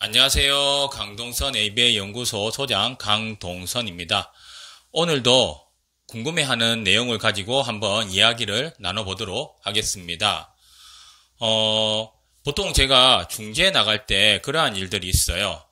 안녕하세요. 강동선 ABA 연구소 소장 강동선입니다. 오늘도 궁금해하는 내용을 가지고 한번 이야기를 나눠보도록 하겠습니다. 보통 제가 중재에 나갈 때 그러한 일들이 있어요.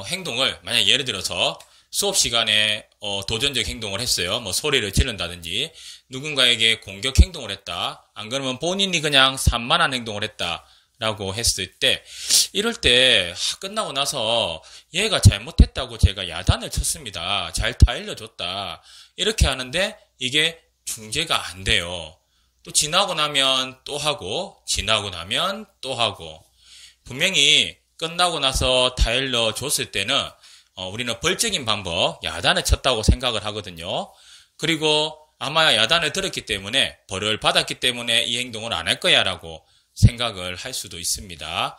행동을 만약 예를 들어서 수업 시간에 도전적 행동을 했어요. 뭐 소리를 지른다든지 누군가에게 공격 행동을 했다. 안 그러면 본인이 그냥 산만한 행동을 했다. 라고 했을 때 이럴 때 끝나고 나서 얘가 잘못했다고 제가 야단을 쳤습니다. 잘 타일러줬다. 이렇게 하는데 이게 중재가 안 돼요. 또 지나고 나면 또 하고 지나고 나면 또 하고 분명히 끝나고 나서 타일러 줬을 때는 우리는 벌적인 방법 야단을 쳤다고 생각을 하거든요. 그리고 아마 야단을 들었기 때문에 벌을 받았기 때문에 이 행동을 안 할 거야 라고 생각을 할 수도 있습니다.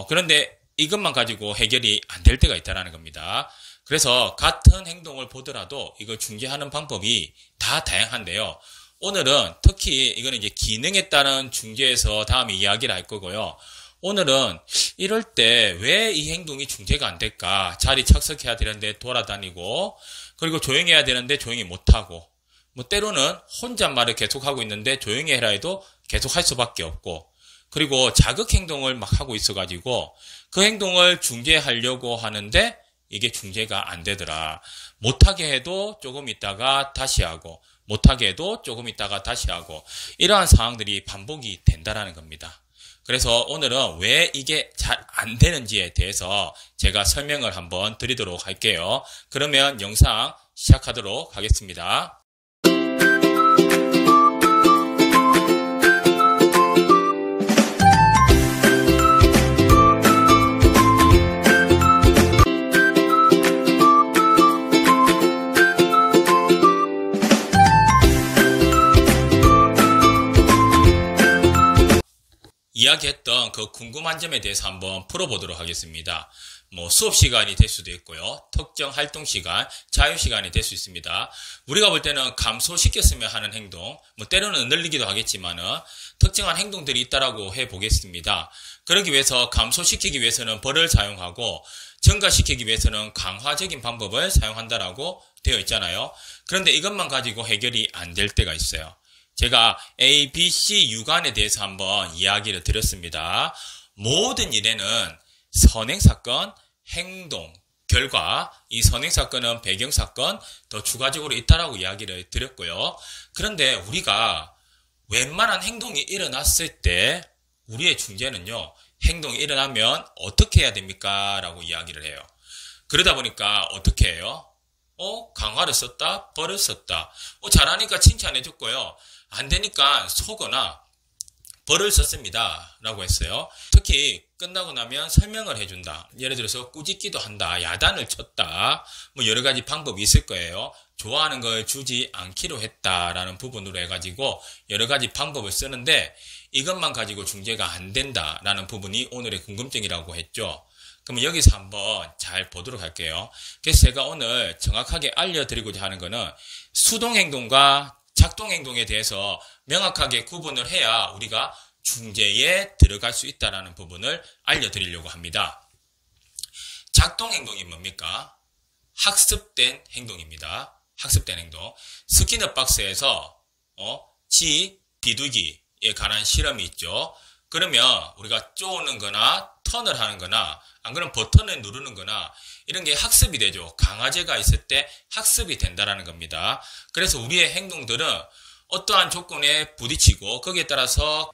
그런데 이것만 가지고 해결이 안 될 때가 있다는 겁니다. 그래서 같은 행동을 보더라도 이걸 중재하는 방법이 다 다양한데요. 오늘은 특히 이거는 이제 기능에 따른 중재에서 다음에 이야기를 할 거고요. 오늘은 이럴 때 왜 이 행동이 중재가 안 될까? 자리 착석해야 되는데 돌아다니고 그리고 조용히 해야 되는데 조용히 못하고 뭐 때로는 혼잣말을 계속하고 있는데 조용히 해라 해도 계속 할 수밖에 없고 그리고 자극 행동을 막 하고 있어가지고 그 행동을 중재하려고 하는데 이게 중재가 안 되더라. 못하게 해도 조금 있다가 다시 하고 못하게 해도 조금 있다가 다시 하고 이러한 상황들이 반복이 된다라는 겁니다. 그래서 오늘은 왜 이게 잘 안 되는지에 대해서 제가 설명을 한번 드리도록 할게요. 그러면 영상 시작하도록 하겠습니다. 이야기했던 그 궁금한 점에 대해서 한번 풀어보도록 하겠습니다. 뭐 수업 시간이 될 수도 있고요. 특정 활동 시간, 자유 시간이 될 수 있습니다. 우리가 볼 때는 감소시켰으면 하는 행동, 뭐 때로는 늘리기도 하겠지만은 특정한 행동들이 있다라고 해 보겠습니다. 그러기 위해서 감소시키기 위해서는 벌을 사용하고 증가시키기 위해서는 강화적인 방법을 사용한다라고 되어 있잖아요. 그런데 이것만 가지고 해결이 안 될 때가 있어요. 제가 A, B, C 유관에 대해서 한번 이야기를 드렸습니다. 모든 일에는 선행사건, 행동, 결과, 이 선행사건은 배경사건, 더 추가적으로 있다라고 이야기를 드렸고요. 그런데 우리가 웬만한 행동이 일어났을 때 우리의 중재는요, 행동이 일어나면 어떻게 해야 됩니까? 라고 이야기를 해요. 그러다 보니까 어떻게 해요? 강화를 썼다, 벌을 썼다. 잘하니까 칭찬해줬고요. 안 되니까 속거나 벌을 썼습니다. 라고 했어요. 특히 끝나고 나면 설명을 해준다. 예를 들어서 꾸짖기도 한다. 야단을 쳤다. 뭐 여러 가지 방법이 있을 거예요. 좋아하는 걸 주지 않기로 했다라는 부분으로 해가지고 여러 가지 방법을 쓰는데 이것만 가지고 중재가 안 된다라는 부분이 오늘의 궁금증이라고 했죠. 그럼 여기서 한번 잘 보도록 할게요. 그래서 제가 오늘 정확하게 알려드리고자 하는 거는 수동행동과 작동행동에 대해서 명확하게 구분을 해야 우리가 중재에 들어갈 수 있다는 부분을 알려드리려고 합니다. 작동행동이 뭡니까? 학습된 행동입니다. 학습된 행동. 스키너 박스에서 비두기에 관한 실험이 있죠. 그러면 우리가 쪼는 거나 턴을 하는 거나 안 그러면 버튼을 누르는 거나 이런 게 학습이 되죠. 강화제가 있을 때 학습이 된다라는 겁니다. 그래서 우리의 행동들은 어떠한 조건에 부딪히고 거기에 따라서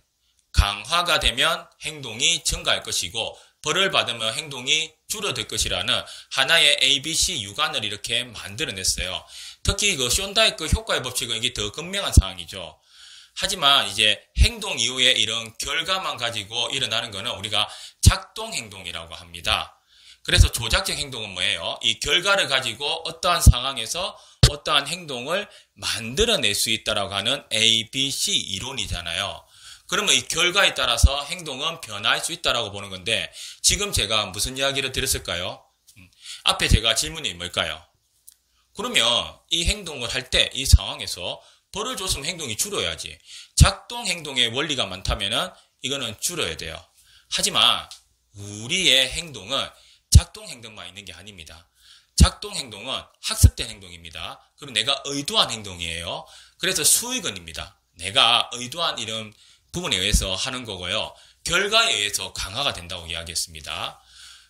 강화가 되면 행동이 증가할 것이고 벌을 받으면 행동이 줄어들 것이라는 하나의 ABC 유관을 이렇게 만들어냈어요. 특히 그 쇼다이크 효과의 법칙은 이게 더 극명한 상황이죠. 하지만 이제 행동 이후에 이런 결과만 가지고 일어나는 것은 우리가 작동행동이라고 합니다. 그래서 조작적 행동은 뭐예요? 이 결과를 가지고 어떠한 상황에서 어떠한 행동을 만들어낼 수 있다라고 하는 ABC 이론이잖아요. 그러면 이 결과에 따라서 행동은 변화할 수 있다라고 보는 건데 지금 제가 무슨 이야기를 드렸을까요? 앞에 제가 질문이 뭘까요? 그러면 이 행동을 할 때 이 상황에서 벌을 줬으면 행동이 줄어야지. 작동 행동의 원리가 많다면은 이거는 줄어야 돼요. 하지만 우리의 행동은 작동 행동만 있는 게 아닙니다. 작동 행동은 학습된 행동입니다. 그리고 내가 의도한 행동이에요. 그래서 수익은입니다. 내가 의도한 이런 부분에 의해서 하는 거고요. 결과에 의해서 강화가 된다고 이야기했습니다.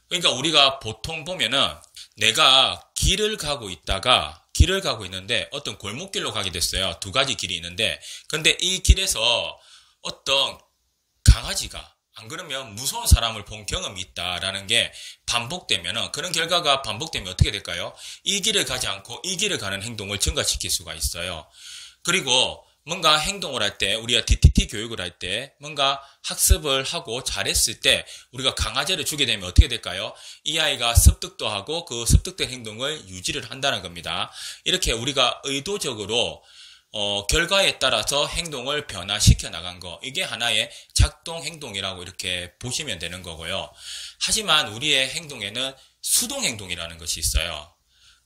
그러니까 우리가 보통 보면은 내가 길을 가고 있는데 어떤 골목길로 가게 됐어요. 두 가지 길이 있는데 근데 이 길에서 어떤 강아지가 안 그러면 무서운 사람을 본 경험이 있다라는 게 반복되면은 그런 결과가 반복되면 어떻게 될까요? 이 길을 가지 않고 이 길을 가는 행동을 증가시킬 수가 있어요. 그리고 뭔가 행동을 할 때 우리가 DTT 교육을 할 때 뭔가 학습을 하고 잘했을 때 우리가 강화제를 주게 되면 어떻게 될까요? 이 아이가 습득도 하고 그 습득된 행동을 유지를 한다는 겁니다. 이렇게 우리가 의도적으로 결과에 따라서 행동을 변화시켜 나간 거 이게 하나의 작동 행동이라고 이렇게 보시면 되는 거고요. 하지만 우리의 행동에는 수동 행동이라는 것이 있어요.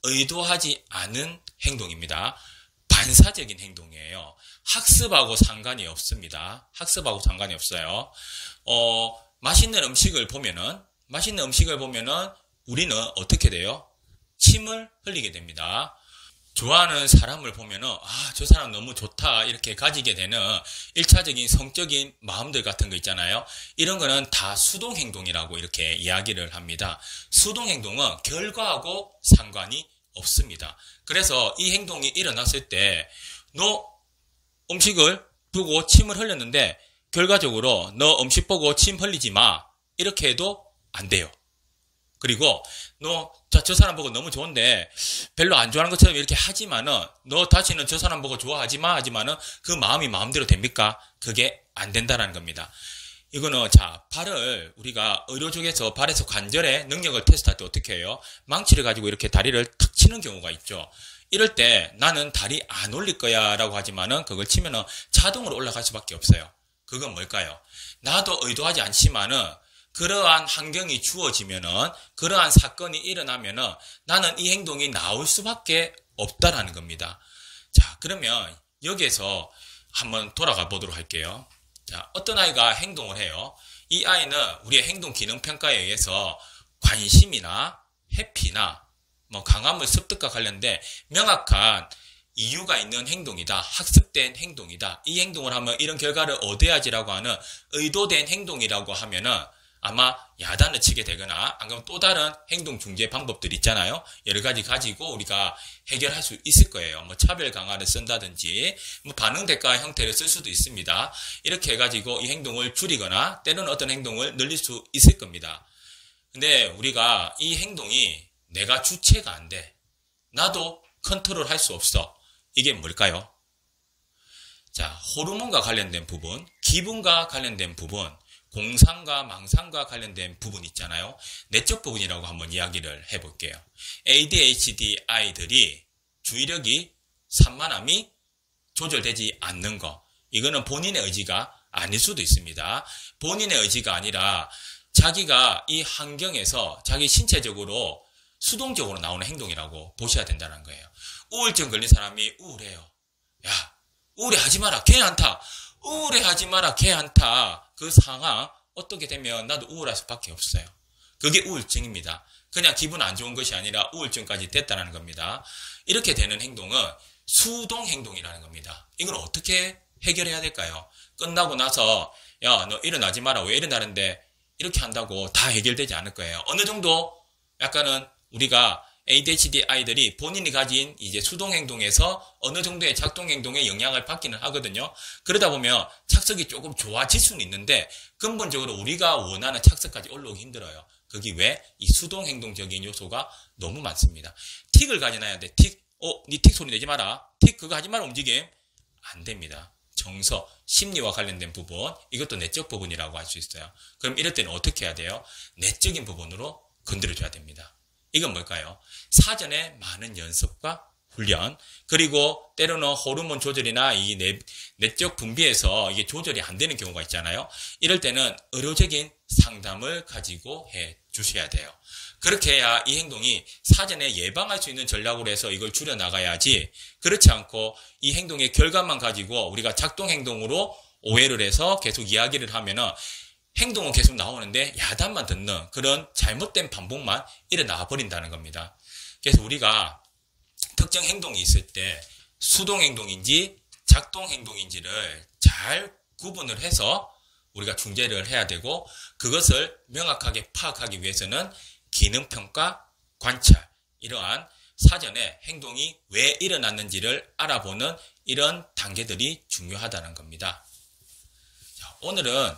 의도하지 않은 행동입니다. 반사적인 행동이에요. 학습하고 상관이 없습니다. 학습하고 상관이 없어요. 맛있는 음식을 보면은 우리는 어떻게 돼요? 침을 흘리게 됩니다. 좋아하는 사람을 보면은 저 사람 너무 좋다 이렇게 가지게 되는 1차적인 성적인 마음들 같은 거 있잖아요. 이런 거는 다 수동 행동이라고 이렇게 이야기를 합니다. 수동 행동은 결과하고 상관이 없습니다. 그래서 이 행동이 일어났을 때 너 음식을 보고 침을 흘렸는데 결과적으로 너 음식 보고 침 흘리지 마 이렇게 해도 안 돼요. 그리고 저 사람 보고 너무 좋은데 별로 안 좋아하는 것처럼 이렇게 하지만은 너 다시는 저 사람 보고 좋아하지 마 하지만은 그 마음이 마음대로 됩니까? 그게 안 된다라는 겁니다. 이거는 발을 우리가 의료 쪽에서 발에서 관절의 능력을 테스트할 때 어떻게 해요? 망치를 가지고 이렇게 다리를 탁 치는 경우가 있죠. 이럴 때 나는 다리 안 올릴 거야 라고 하지만은 그걸 치면은 자동으로 올라갈 수밖에 없어요. 그건 뭘까요? 나도 의도하지 않지만은 그러한 환경이 주어지면은 그러한 사건이 일어나면은 나는 이 행동이 나올 수밖에 없다라는 겁니다. 자, 그러면 여기에서 한번 돌아가 보도록 할게요. 자, 어떤 아이가 행동을 해요. 이 아이는 우리의 행동 기능 평가에 의해서 관심이나 회피나 강화물 습득과 관련된 명확한 이유가 있는 행동이다. 학습된 행동이다. 이 행동을 하면 이런 결과를 얻어야지라고 하는 의도된 행동이라고 하면은 아마 야단을 치게 되거나 안 그러면 또 다른 행동 중재 방법들이 있잖아요. 여러 가지 가지고 우리가 해결할 수 있을 거예요. 차별 강화를 쓴다든지 반응 대가 형태를 쓸 수도 있습니다. 이렇게 해가지고 이 행동을 줄이거나 때로는 어떤 행동을 늘릴 수 있을 겁니다. 근데 우리가 이 행동이 내가 주체가 안 돼. 나도 컨트롤 할 수 없어. 이게 뭘까요? 자, 호르몬과 관련된 부분, 기분과 관련된 부분, 공상과 망상과 관련된 부분 있잖아요. 내적 부분이라고 한번 이야기를 해볼게요. ADHD 아이들이 주의력이 산만함이 조절되지 않는 거. 이거는 본인의 의지가 아닐 수도 있습니다. 본인의 의지가 아니라 자기가 이 환경에서 자기 신체적으로 수동적으로 나오는 행동이라고 보셔야 된다는 거예요. 우울증 걸린 사람이 우울해요. 야, 우울해하지 마라. 걔 안 타. 우울해하지 마라. 걔 안 타. 그 상황 어떻게 되면 나도 우울할 수밖에 없어요. 그게 우울증입니다. 그냥 기분 안 좋은 것이 아니라 우울증까지 됐다는 겁니다. 이렇게 되는 행동은 수동 행동이라는 겁니다. 이걸 어떻게 해결해야 될까요? 끝나고 나서 야, 너 일어나지 마라. 왜 일어나는데 이렇게 한다고 다 해결되지 않을 거예요. 어느 정도 약간은 우리가 ADHD 아이들이 본인이 가진 이제 수동 행동에서 어느 정도의 작동 행동에 영향을 받기는 하거든요. 그러다 보면 착석이 조금 좋아질 수는 있는데 근본적으로 우리가 원하는 착석까지 올라오기 힘들어요. 그게 왜? 이 수동 행동적인 요소가 너무 많습니다. 틱을 가지나야 돼. 틱, 니 틱 소리 내지 마라. 틱 그거 하지 마라 움직임. 안 됩니다. 정서, 심리와 관련된 부분, 이것도 내적 부분이라고 할 수 있어요. 그럼 이럴 때는 어떻게 해야 돼요? 내적인 부분으로 건드려줘야 됩니다. 이건 뭘까요? 사전에 많은 연습과 훈련, 그리고 때로는 호르몬 조절이나 이 내적 분비에서 이게 조절이 안 되는 경우가 있잖아요. 이럴 때는 의료적인 상담을 가지고 해 주셔야 돼요. 그렇게 해야 이 행동이 사전에 예방할 수 있는 전략으로 해서 이걸 줄여나가야지, 그렇지 않고 이 행동의 결과만 가지고 우리가 작동 행동으로 오해를 해서 계속 이야기를 하면은 행동은 계속 나오는데 야단만 듣는 그런 잘못된 반복만 일어나 버린다는 겁니다. 그래서 우리가 특정 행동이 있을 때 수동 행동인지 작동 행동인지를 잘 구분을 해서 우리가 중재를 해야 되고, 그것을 명확하게 파악하기 위해서는 기능평가, 관찰, 이러한 사전에 행동이 왜 일어났는지를 알아보는 이런 단계들이 중요하다는 겁니다. 자, 오늘은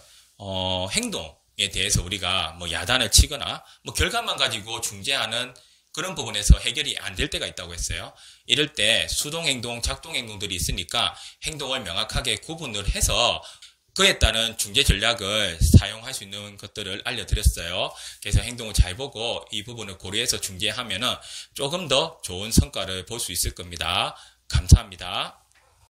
행동에 대해서 우리가 뭐 야단을 치거나 뭐 결과만 가지고 중재하는 그런 부분에서 해결이 안 될 때가 있다고 했어요. 이럴 때 수동행동, 작동행동들이 있으니까 행동을 명확하게 구분을 해서 그에 따른 중재 전략을 사용할 수 있는 것들을 알려드렸어요. 그래서 행동을 잘 보고 이 부분을 고려해서 중재하면 조금 더 좋은 성과를 볼 수 있을 겁니다. 감사합니다.